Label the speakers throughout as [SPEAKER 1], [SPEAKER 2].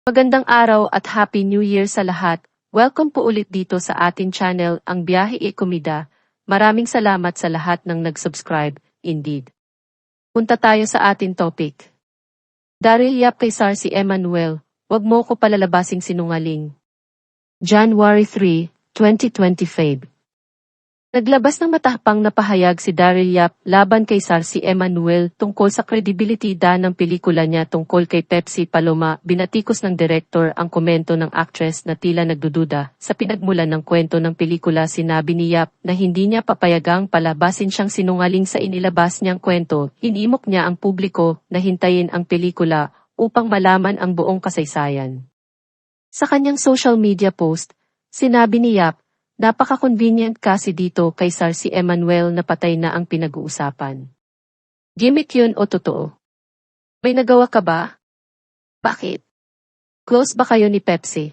[SPEAKER 1] Magandang araw at Happy New Year sa lahat. Welcome po ulit dito sa ating channel, Ang Biyahe e Komida. Maraming salamat sa lahat ng nag-subscribe, indeed. Punta tayo sa ating topic. Daryl Yap kay Sarcy Emmanuel, wag mo ko palalabasing sinungaling. January 3, 2025. Naglabas ng matapang na pahayag si Daryl Yap laban kay Sarcy Emmanuel tungkol sa kredibilidad ng pelikula niya tungkol kay Pepsi Paloma. Binatikos ng direktor ang komento ng actress na tila nagdududa sa pinagmulan ng kwento ng pelikula. Sinabi ni Yap na hindi niya papayagang palabasin siyang sinungaling sa inilabas niyang kwento. Inimok niya ang publiko na hintayin ang pelikula upang malaman ang buong kasaysayan. Sa kanyang social media post, sinabi ni Yap, napaka-convenient kasi dito kay Sarcy Emmanuel na patay na ang pinag-uusapan. Gimmick yun o totoo? May nagawa ka ba? Bakit? Close ba kayo ni Pepsi?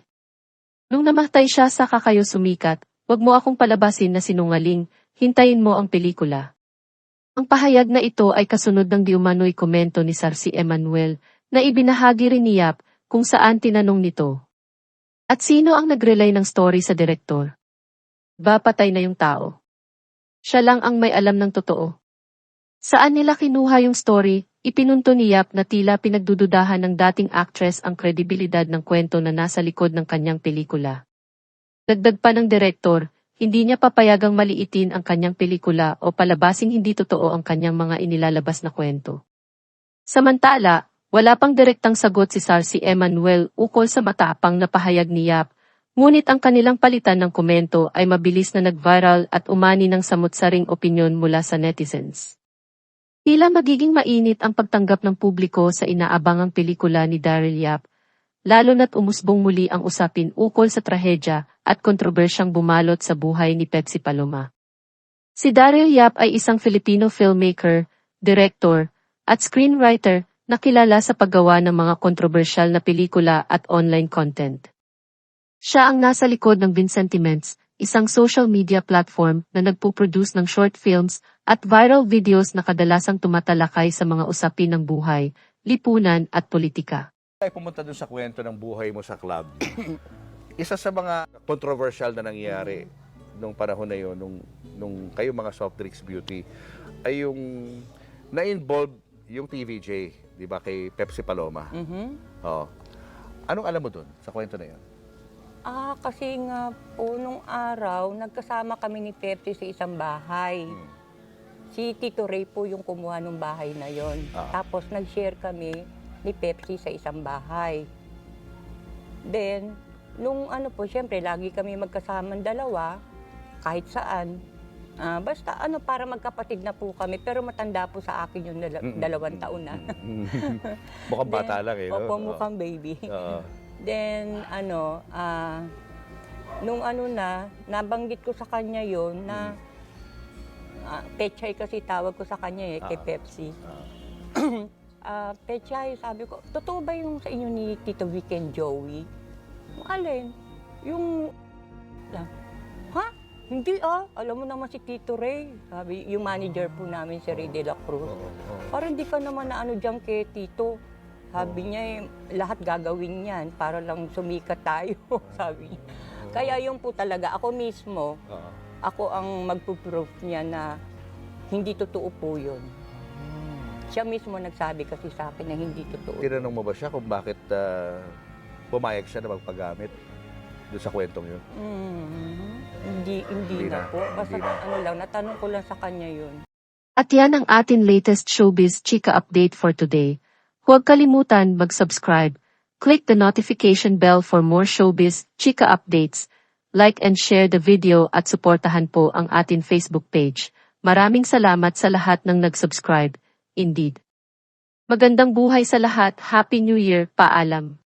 [SPEAKER 1] Nung namatay siya saka kayo sumikat, wag mo akong palabasin na sinungaling, hintayin mo ang pelikula. Ang pahayag na ito ay kasunod ng diumano'y komento ni Sarcy Emmanuel na ibinahagi rin ni Yap kung saan tinanong nito. At sino ang nag-relay ng story sa direktor? Ba patay na yung tao? Siya lang ang may alam ng totoo. Saan nila kinuha yung story? Ipinunto ni Yap na tila pinagdududahan ng dating actress ang kredibilidad ng kwento na nasa likod ng kanyang pelikula. Dagdag pa ng direktor, hindi niya papayagang maliitin ang kanyang pelikula o palabasing hindi totoo ang kanyang mga inilalabas na kwento. Samantala, wala pang direktang sagot si Sarcy Emmanuel ukol sa matapang na pahayag ni Yap. Ngunit ang kanilang palitan ng komento ay mabilis na nag-viral at umani ng samut-saring opinyon mula sa netizens. Tila magiging mainit ang pagtanggap ng publiko sa inaabangang pelikula ni Daryl Yap, lalo na't umusbong muli ang usapin ukol sa trahedya at kontrobersyang bumalot sa buhay ni Pepsi Paloma. Si Daryl Yap ay isang Filipino filmmaker, director, at screenwriter na kilala sa paggawa ng mga kontrobersyal na pelikula at online content. Siya ang nasa likod ng Vincentiments, isang social media platform na nagpo-produce ng short films at viral videos na kadalasang tumatalakay sa mga usapin ng buhay, lipunan at politika.
[SPEAKER 2] Ay pumunta dun sa kwento ng buhay mo sa club. Isa sa mga controversial na nangyari nung panahon na yun, nung kayo mga soft drinks beauty, ay yung na-involve yung TVJ, di ba, kay Pepsi Paloma. Oh. Anong alam mo dun sa kwento na yun?
[SPEAKER 3] Kasi nga po, nung araw, nagkasama kami ni Pepsi sa isang bahay. Si Tito Ray po yung kumuha ng bahay na yon. Tapos nag-share kami ni Pepsi sa isang bahay. Then, nung syempre, lagi kami magkasamang dalawa, kahit saan. Basta para magkapatid na po kami, pero matanda po sa akin yung 2 taon na.
[SPEAKER 2] Mukhang bata lang eh, no?
[SPEAKER 3] Opo, mukhang baby. Then, nung nabanggit ko sa kanya yon na Pechay kasi tawag ko sa kanya kay Pepsi. Pechay, sabi ko, totoo ba yung sa inyo ni Tito Vic and Joey? Alin? Yung, ha? Hindi alam mo naman si Tito Ray. Sabi, yung manager po namin si Ray De La Cruz. Parang hindi ka naman na dyan kay Tito. Sabi niya, lahat gagawin yan para lang sumikat tayo, sabi niya. Kaya yun po talaga, ako mismo, ako ang magpo-proof niya na hindi totoo po yun. Siya mismo nagsabi kasi sa akin na hindi totoo.
[SPEAKER 2] Tinanong mo ba siya kung bakit pumayag siya na magpagamit doon sa kwentong yun?
[SPEAKER 3] Hindi na po. Basta natanong ko lang sa kanya yun.
[SPEAKER 1] At yan ang ating latest showbiz chika update for today. Huwag kalimutan mag-subscribe, click the notification bell for more showbiz chika updates, like and share the video at suportahan po ang ating Facebook page. Maraming salamat sa lahat ng nag-subscribe, indeed. Magandang buhay sa lahat, Happy New Year, paalam.